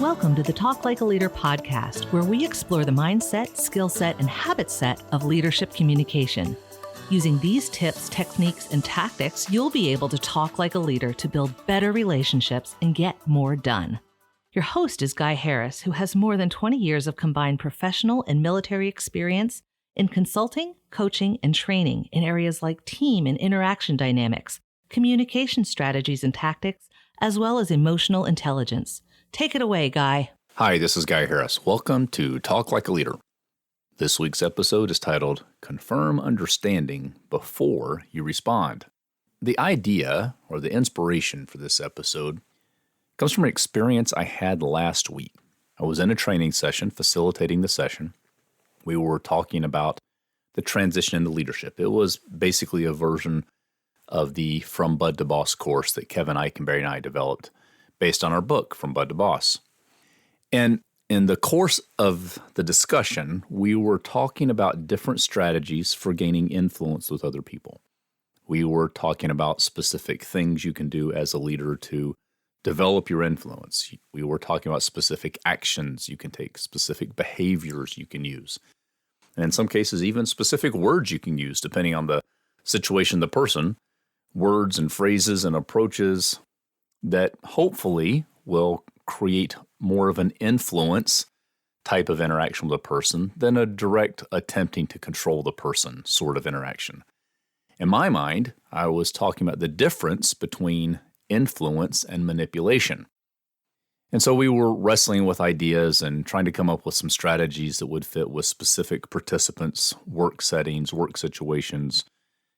Welcome to the Talk Like a Leader podcast, where we explore the mindset, skill set, and habit set of leadership communication. Using these tips, techniques, and tactics, you'll be able to talk like a leader to build better relationships and get more done. Your host is Guy Harris, who has more than 20 years of combined professional and military experience in consulting, coaching, and training in areas like team and interaction dynamics, communication strategies and tactics, as well as emotional intelligence. Take it away, Guy. Hi, this is Guy Harris. Welcome to Talk Like a Leader. This week's episode is titled Confirm Understanding Before You Respond. The idea or the inspiration for this episode comes from an experience I had last week. I was in a training session, facilitating the session. We were talking about the transition into leadership. It was basically a version of the From Bud to Boss course that Kevin Eikenberry and I developed based on our book, From Bud to Boss. And in the course of the discussion, we were talking about different strategies for gaining influence with other people. We were talking about specific things you can do as a leader to develop your influence. We were talking about specific actions you can take, specific behaviors you can use, and in some cases, even specific words you can use, depending on the situation, the person, words and phrases and approaches that hopefully will create more of an influence type of interaction with a person than a direct attempting to control the person sort of interaction. In my mind, I was talking about the difference between influence and manipulation. And so we were wrestling with ideas and trying to come up with some strategies that would fit with specific participants, work settings, work situations,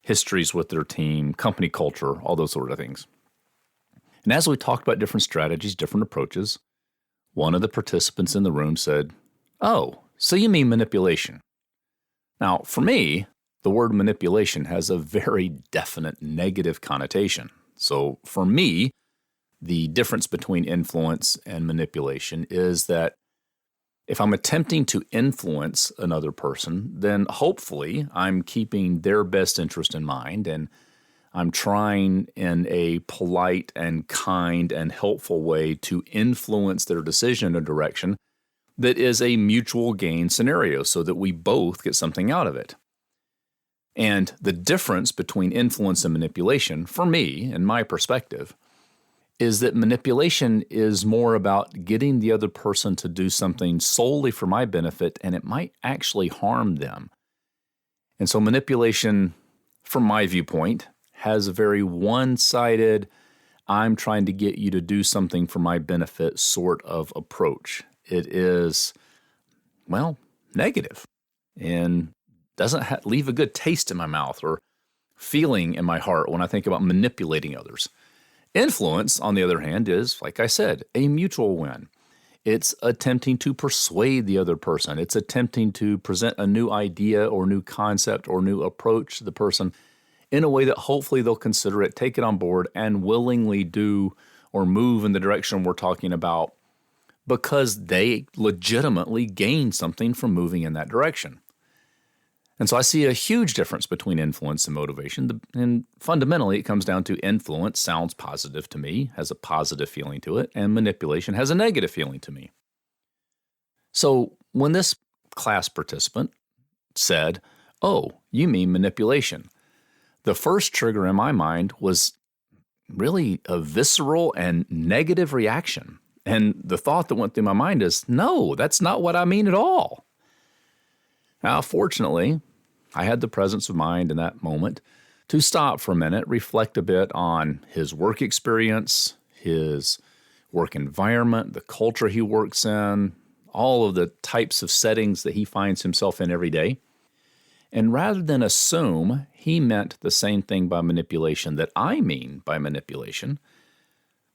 histories with their team, company culture, all those sort of things. And as we talked about different strategies, different approaches, one of the participants in the room said, "Oh, so you mean manipulation?" Now, for me, the word manipulation has a very definite negative connotation. So for me, the difference between influence and manipulation is that if I'm attempting to influence another person, then hopefully I'm keeping their best interest in mind and I'm trying in a polite and kind and helpful way to influence their decision in a direction that is a mutual gain scenario so that we both get something out of it. And the difference between influence and manipulation, for me, in my perspective, is that manipulation is more about getting the other person to do something solely for my benefit, and it might actually harm them. And so manipulation, from my viewpoint, has a very one-sided, I'm trying to get you to do something for my benefit sort of approach. It is, well, negative and doesn't leave a good taste in my mouth or feeling in my heart when I think about manipulating others. Influence, on the other hand, is, like I said, a mutual win. It's attempting to persuade the other person. It's attempting to present a new idea or new concept or new approach to the person in a way that hopefully they'll consider it, take it on board, and willingly do or move in the direction we're talking about because they legitimately gain something from moving in that direction. And so I see a huge difference between influence and motivation. And fundamentally, it comes down to influence sounds positive to me, has a positive feeling to it, and manipulation has a negative feeling to me. So when this class participant said, "Oh, you mean manipulation," the first trigger in my mind was really a visceral and negative reaction. And the thought that went through my mind is, no, that's not what I mean at all. Now, fortunately, I had the presence of mind in that moment to stop for a minute, reflect a bit on his work experience, his work environment, the culture he works in, all of the types of settings that he finds himself in every day. And rather than assume he meant the same thing by manipulation that I mean by manipulation,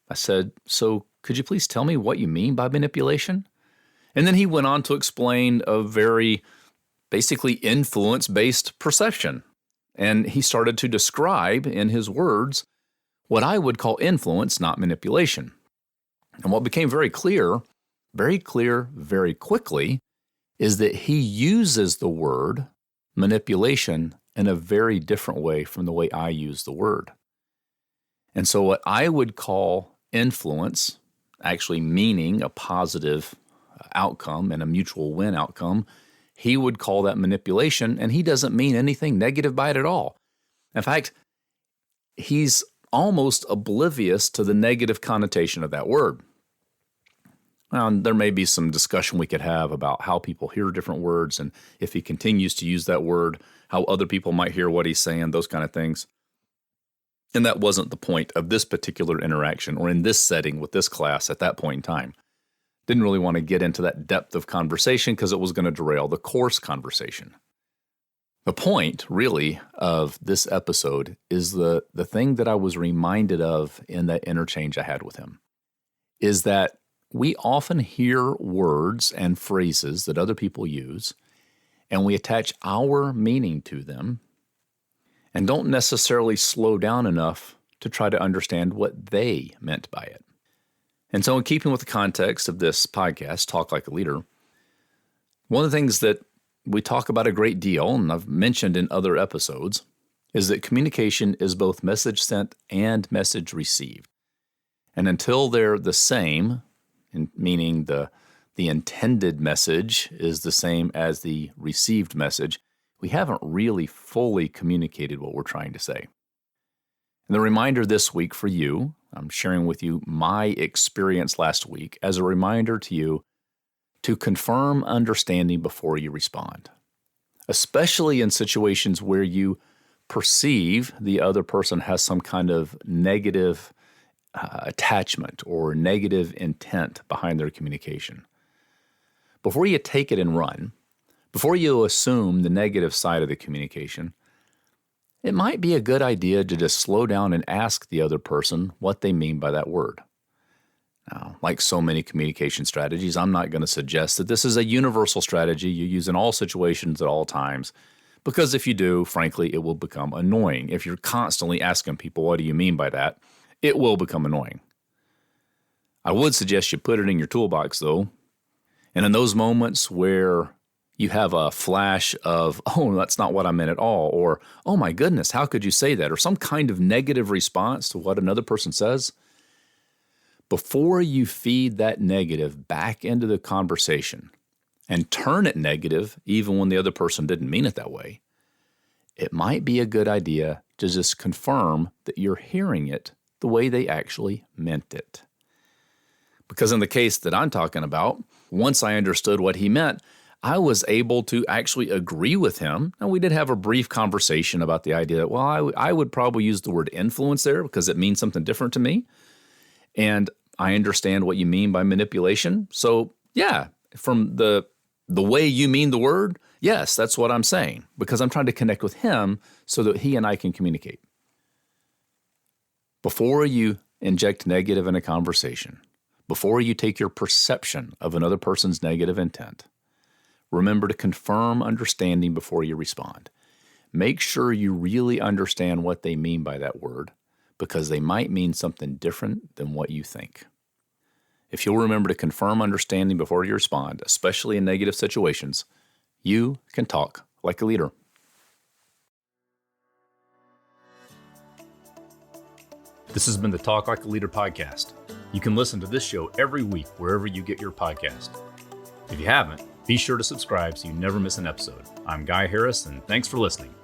I said, "So could you please tell me what you mean by manipulation?" And then he went on to explain a very basically influence-based perception. And he started to describe in his words what I would call influence, not manipulation. And what became very clear very quickly, is that he uses the word manipulation in a very different way from the way I use the word. And so what I would call influence actually meaning a positive outcome and a mutual win outcome, he would call that manipulation, and he doesn't mean anything negative by it at all. In fact, he's almost oblivious to the negative connotation of that word. Now, there may be some discussion we could have about how people hear different words, and if he continues to use that word, how other people might hear what he's saying, those kind of things. And that wasn't the point of this particular interaction or in this setting with this class at that point in time. Didn't really want to get into that depth of conversation because it was going to derail the course conversation. The point, really, of this episode is the thing that I was reminded of in that interchange I had with him, is that we often hear words and phrases that other people use, and we attach our meaning to them and don't necessarily slow down enough to try to understand what they meant by it. And so in keeping with the context of this podcast, Talk Like a Leader, one of the things that we talk about a great deal, and I've mentioned in other episodes, is that communication is both message sent and message received. And until they're the same, meaning the intended message is the same as the received message, we haven't really fully communicated what we're trying to say. And the reminder this week for you, I'm sharing with you my experience last week as a reminder to you to confirm understanding before you respond, especially in situations where you perceive the other person has some kind of negative attachment or negative intent behind their communication. Before you take it and run, before you assume the negative side of the communication, it might be a good idea to just slow down and ask the other person what they mean by that word. Now, like so many communication strategies, I'm not going to suggest that this is a universal strategy you use in all situations at all times, because if you do, frankly, it will become annoying. If you're constantly asking people, what do you mean by that? It will become annoying. I would suggest you put it in your toolbox, though, and in those moments where you have a flash of, oh, that's not what I meant at all, or, oh my goodness, how could you say that, or some kind of negative response to what another person says, before you feed that negative back into the conversation and turn it negative, even when the other person didn't mean it that way, it might be a good idea to just confirm that you're hearing it the way they actually meant it. Because in the case that I'm talking about, once I understood what he meant, I was able to actually agree with him. And we did have a brief conversation about the idea that, well, I would probably use the word influence there because it means something different to me. And I understand what you mean by manipulation. So yeah, from the way you mean the word, yes, that's what I'm saying, because I'm trying to connect with him so that he and I can communicate. Before you inject negative in a conversation, before you take your perception of another person's negative intent, remember to confirm understanding before you respond. Make sure you really understand what they mean by that word, because they might mean something different than what you think. If you'll remember to confirm understanding before you respond, especially in negative situations, you can talk like a leader. This has been the Talk Like a Leader podcast. You can listen to this show every week wherever you get your podcast. If you haven't, be sure to subscribe so you never miss an episode. I'm Guy Harris, and thanks for listening.